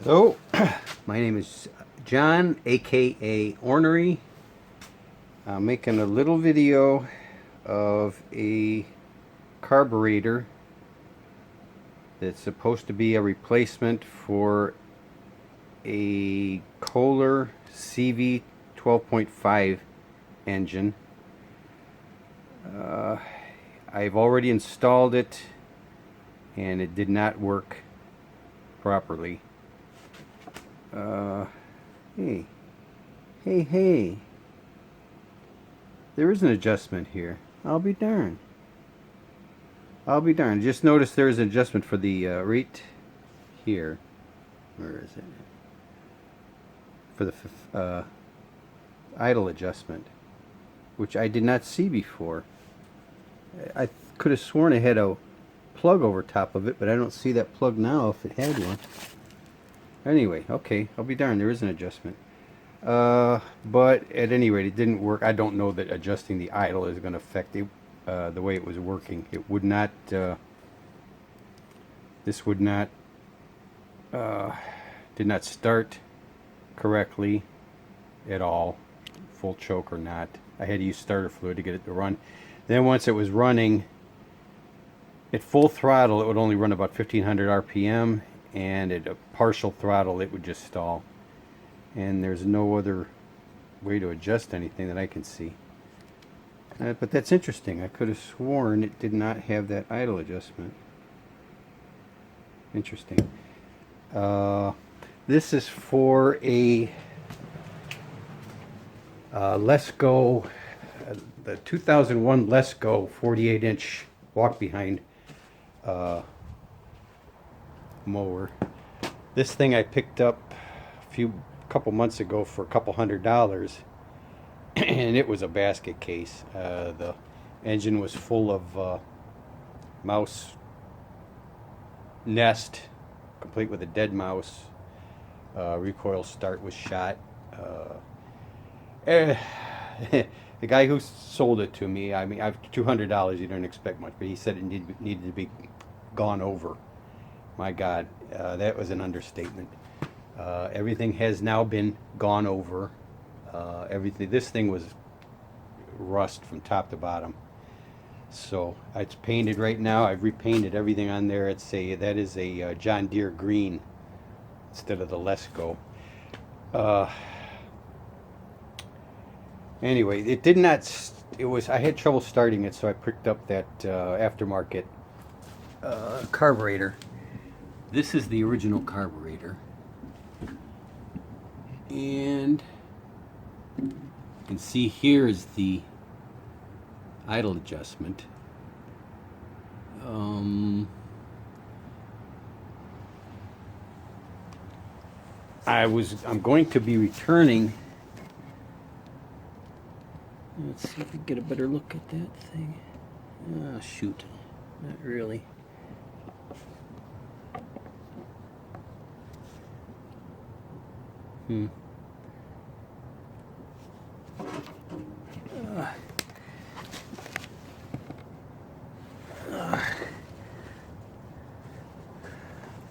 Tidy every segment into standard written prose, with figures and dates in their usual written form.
Hello, my name is John, aka Ornery. I'm making a little video of a carburetor that's supposed to be a replacement for a Kohler CV12.5 engine. I've already installed it and it did not work properly. Hey, hey, there is an adjustment here. I'll be darned. Just notice there is an adjustment for the right here. Where is it? For the idle adjustment, which I did not see before. I could have sworn it had a plug over top of it, but I don't see that plug now if it had one. Anyway, okay, I'll be darned, there is an adjustment. But at any rate, it didn't work. I don't know that adjusting the idle is going to affect it, the way it was working. It would not, this would not, did not start correctly at all, full choke or not. I had to use starter fluid to get it to run. Then once it was running, at full throttle, it would only run about 1500 RPM, and at a partial throttle, it would just stall. And there's no other way to adjust anything that I can see. But that's interesting. I could have sworn it did not have that idle adjustment. Interesting. This is for a Lesco, the 2001 Lesco 48-inch walk-behind mower. This thing I picked up a couple months ago for a couple $100, and it was a basket case. The engine was full of mouse nest, complete with a dead mouse. Recoil start was shot. The guy who sold it to me, I mean, I've $200. You don't expect much, but he said it needed to be gone over. My God, that was an understatement. Everything has now been gone over. This thing was rust from top to bottom. So it's painted right now. I've repainted everything on there. That is a John Deere green instead of the Lesco. Anyway, it did not. I had trouble starting it, so I picked up that aftermarket carburetor. This is the original carburetor, and you can see here is the idle adjustment. I'm going to be returning. Let's see if we can get a better look at that thing. Oh, shoot, not really.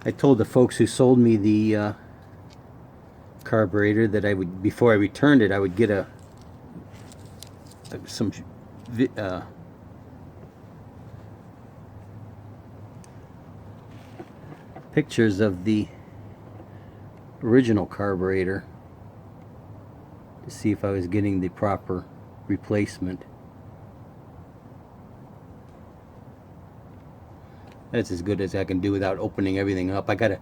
I told the folks who sold me the carburetor that I would, before I returned it, I would get some pictures of the original carburetor to see if I was getting the proper replacement. That's as good as I can do without opening everything up. I gotta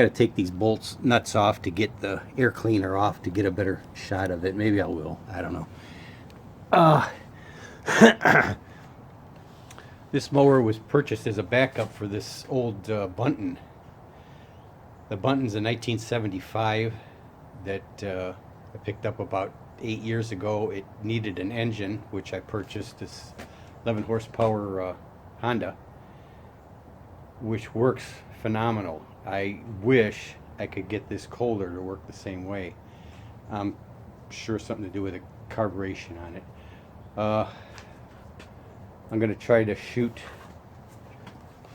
take these nuts off to get the air cleaner off to get a better shot of it. Maybe I will. I don't know. This mower was purchased as a backup for this old Bunton. The Bunton's a 1975 that I picked up about 8 years ago. It needed an engine, which I purchased, this 11 horsepower Honda, which works phenomenal. I wish I could get this Kohler to work the same way. I'm sure something to do with the carburation on it. I'm going to try to shoot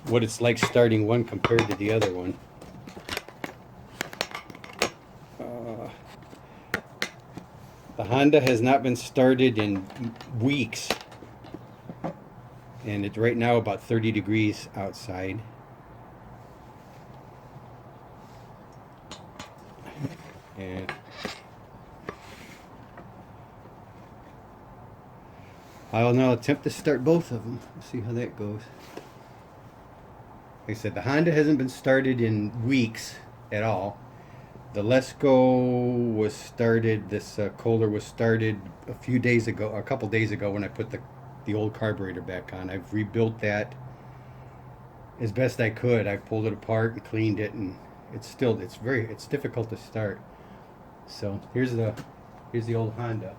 what it's like starting one compared to the other one. The Honda has not been started in weeks, and it's right now about 30 degrees outside. And I will now attempt to start both of them. Let's see how that goes. Like I said, the Honda hasn't been started in weeks at all. The Lesko was started, this Kohler was started a couple days ago when I put the old carburetor back on. I've rebuilt that as best I could. I pulled it apart and cleaned it, and it's difficult to start. So here's the old Honda.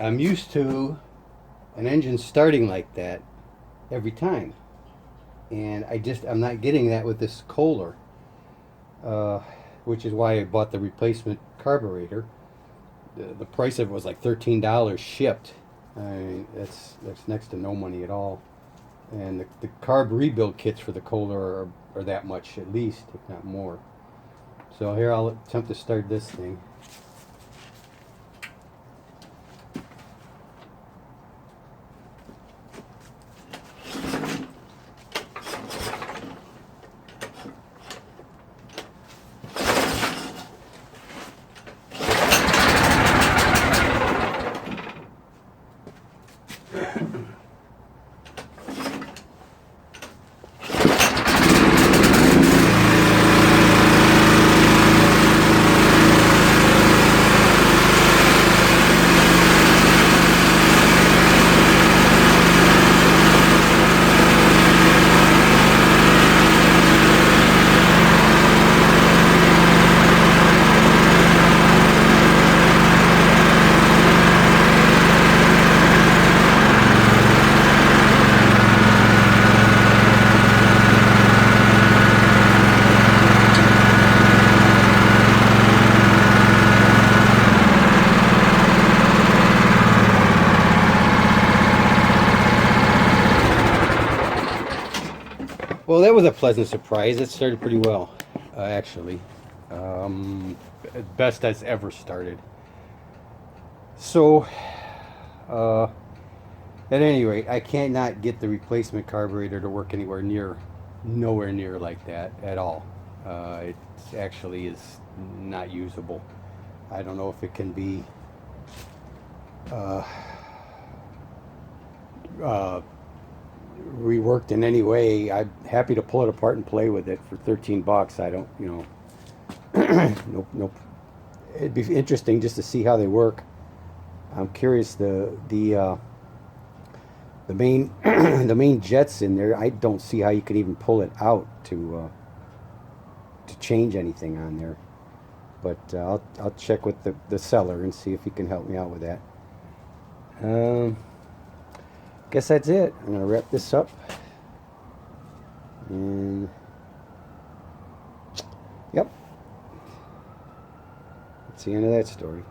I'm used to an engine starting like that every time, and I'm not getting that with this Kohler, which is why I bought the replacement carburetor. The price of it was like $13 shipped. I mean, that's next to no money at all, and the carb rebuild kits for the Kohler are that much at least, if not more. So here I'll attempt to start this thing. Well, that was a pleasant surprise. It started pretty well, actually. Best that's ever started. So, at any rate, I cannot get the replacement carburetor to work nowhere near like that at all. It actually is not usable. I don't know if it can be reworked in any way. I'm happy to pull it apart and play with it for 13 bucks. I don't, nope. It'd be interesting just to see how they work. I'm curious. The main the main jets in there, I don't see how you could even pull it out to change anything on there. But I'll check with the seller and see if he can help me out with that. Guess that's it. I'm gonna wrap this up, and yep, that's the end of that story.